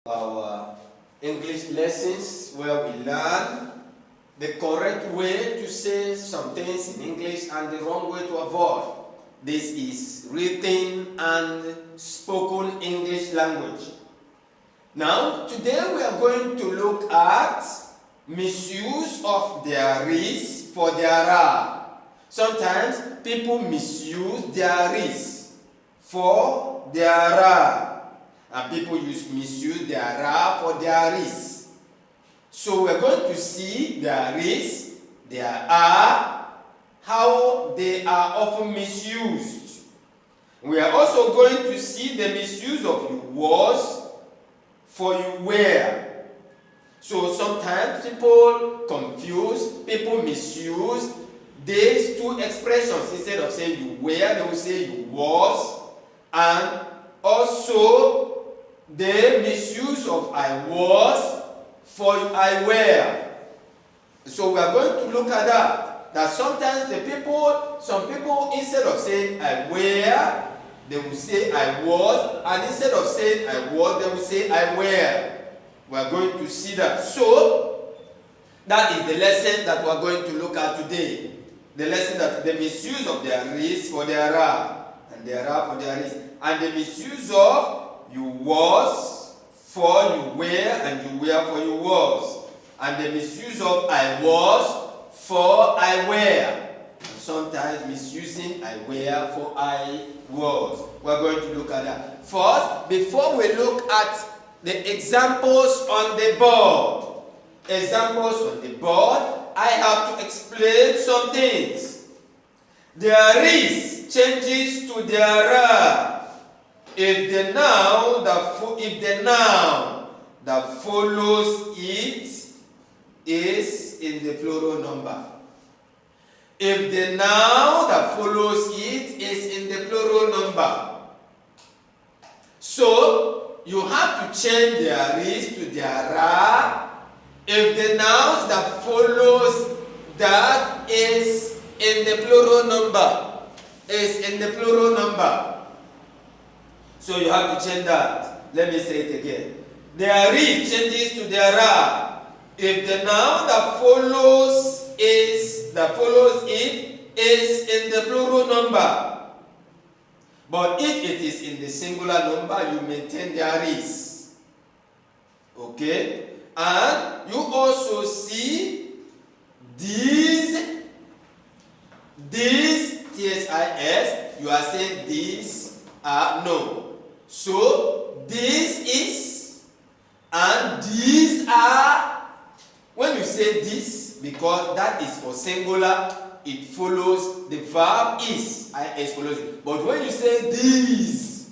our English lessons where we learn the correct way to say some things in English and the wrong way to avoid. This is written and spoken English language. Now, today we are going to look at misuse of there is for there are. Sometimes people misuse there is for there are. And people misuse there are for there is. So we're going to see there is, there are, how they are often misused. We are also going to see the misuse of you was for you were. So sometimes people confuse, people misuse these two expressions. Instead of saying you were, they will say you was. And also the misuse of I was for I were. So we are going to look at that. That sometimes some people instead of saying I were, they will say I was, and instead of saying I was, they will say I were. We are going to see that. So that is the lesson that we are going to look at today. The lesson that the misuse of there is for there are, and there are for there is, and the misuse of you was for you were, and you were for you was, and the misuse of I was for I were. Sometimes misusing I were for I was. We're going to look at that. First, before we look at the examples on the board, I have to explain some things. There is changes to there are. If the noun that follows it is in the plural number. If the noun that follows it is in the plural number. So, you have to change there is to there are. If the nouns that follows that is in the plural number. So you have to change that. Let me say it again. There is changes to there are. If the noun that follows it is in the plural number. But if it is in the singular number, you maintain there is. Okay? And you also see these, THIS, you are saying these are no. So, this is and these are. When you say this, because that is for singular, it follows the verb is follows it. But when you say these,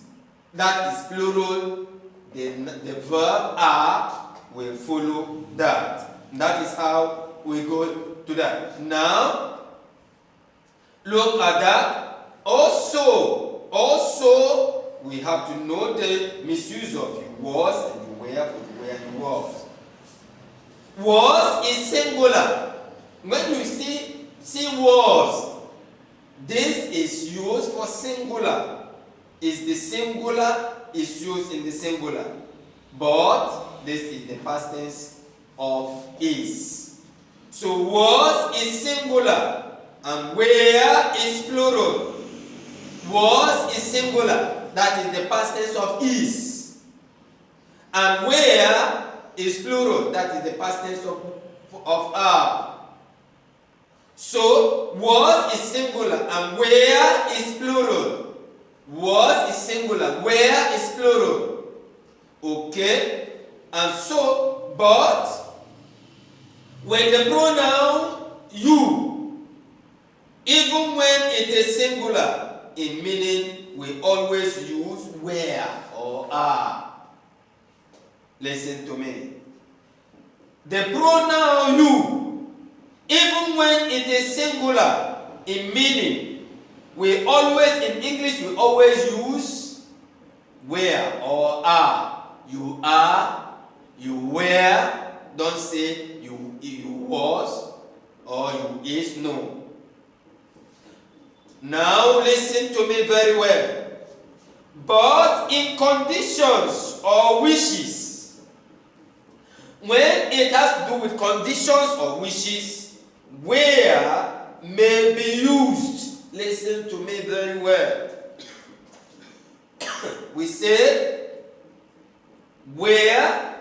that is plural, then the verb are will follow that. And that is how we go to that. Now, look at that. Also, we have to know the misuse of you was and you were for you were and you was. Was is singular. When you see was, this is used for singular. Is the singular is used in the singular. But this is the past tense of is. So was is singular and were is plural. Was is singular. That is the past tense of is. And were is plural. That is the past tense of are. So, was is singular and were is plural. Was is singular, were is plural. Okay? And so, but, when the pronoun you, even when it is singular, in meaning we always use were or are. Listen to me. The pronoun you, even when it is singular in meaning, we always, in English, we always use were or are. You are, you were, don't say you was or you is, no. Now listen to me very well. But in conditions or wishes when it has to do with conditions or wishes, where may be used. Listen to me very well. We say where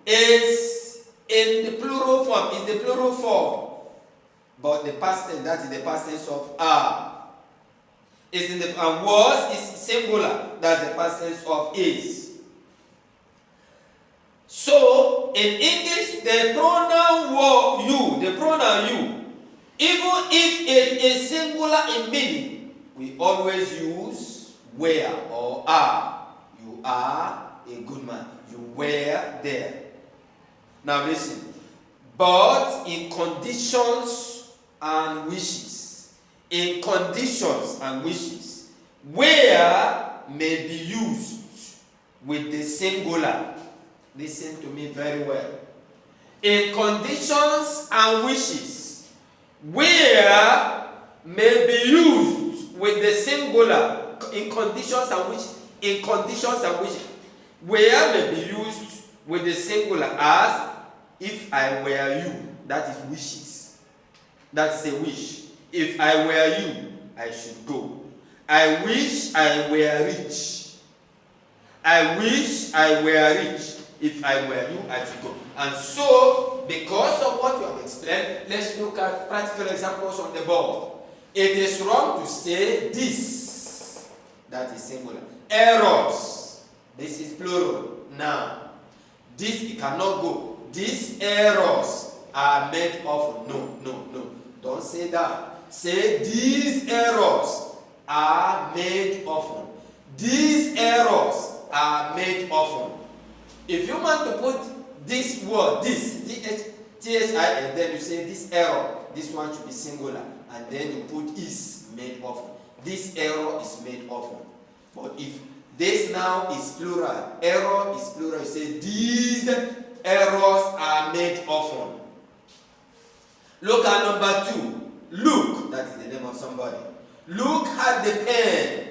is in the plural form, is the plural form, but the past tense, that is the past tense of are. Is in the and was is singular, that's the past tense of is. So in English, the pronoun you, even if it is singular in meaning, we always use where or are. You are a good man. You were there. Now listen. But in conditions and wishes, where may be used with the singular. Listen to me very well. In conditions and wishes, where may be used with the singular. In conditions and wishes, where may be used with the singular as if I were you. That is wishes. That's a wish. If I were you, I should go. I wish I were rich. I wish I were rich. If I were you, I should go. And so, because of what you have explained, let's look at practical examples on the board. It is wrong to say this. That is singular. Errors. This is plural. Now, this it cannot go. These errors are made of. No. Don't say that. Say these errors are made of. These errors are made of. If you want to put this word, this, T-H-I-S, then you say this error, this one should be singular, and then you put is made of. This error is made of. But if this now is plural, error is plural, you say these errors are made of. Look at number 2. Luke, that is the name of somebody. Luke had the pen,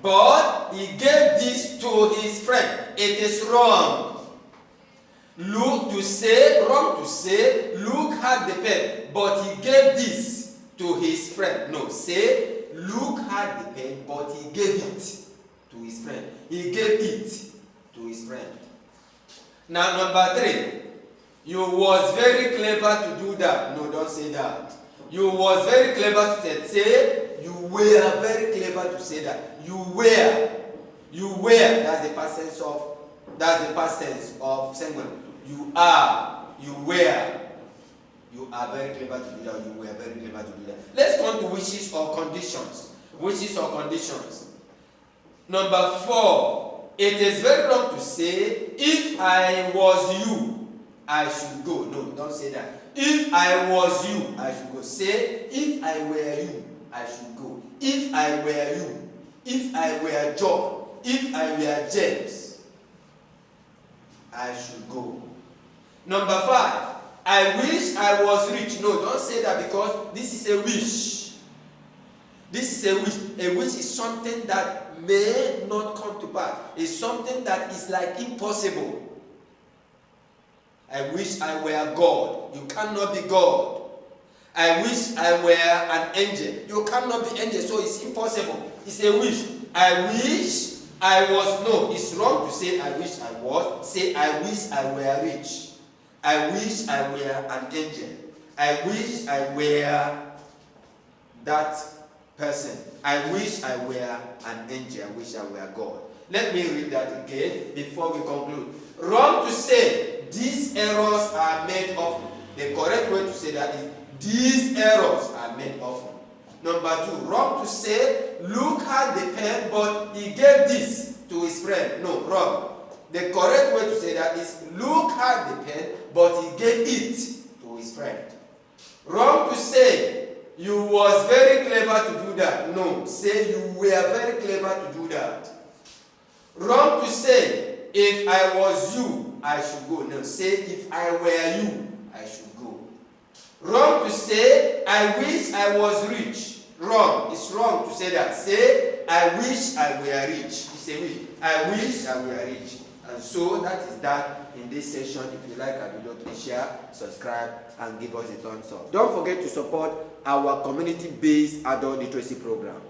but he gave this to his friend. It is wrong. Wrong to say, Luke had the pen, but he gave this to his friend. No, say, Luke had the pen, but he gave it to his friend. He gave it to his friend. Now, number 3. You was very clever to do that. No, don't say that. You was very clever to say, you were very clever to say that. You were, that's the past tense of singular. You are, you were. You are very clever to do that. You were very clever to do that. Let's go on to wishes or conditions. Wishes or conditions. Number 4. It is very wrong to say, if I was you, I should go. No, don't say that. If I was you, I should go. Say, if I were you, I should go. If I were you, if I were John, if I were James, I should go. Number 5, I wish I was rich. No, don't say that, because this is a wish. This is a wish. A wish is something that may not come to pass. It's something that is like impossible. I wish I were God. You cannot be God. I wish I were an angel. You cannot be angel, so it's impossible. It's a wish. I wish I was. No, it's wrong to say I wish I was. Say I wish I were rich. I wish I were an angel. I wish I were that person. I wish I were an angel. I wish I were God. Let me read that again before we conclude. Wrong to say these errors are made of. The correct way to say that is these errors are made of. Number 2, wrong to say Luke had the pen, but he gave this to his friend. No, wrong. The correct way to say that is Luke had the pen, but he gave it to his friend. Wrong to say you was very clever to do that. No, say you were very clever to do that. Wrong to say if I was you, I should go. No, say if I were you, I should go. Wrong to say I wish I was rich. Wrong. It's wrong to say that. Say I wish I were rich. You say I wish I were rich. And so that is that in this session. If you like our video, please share, subscribe, and give us a thumbs up. Don't forget to support our community-based adult literacy program.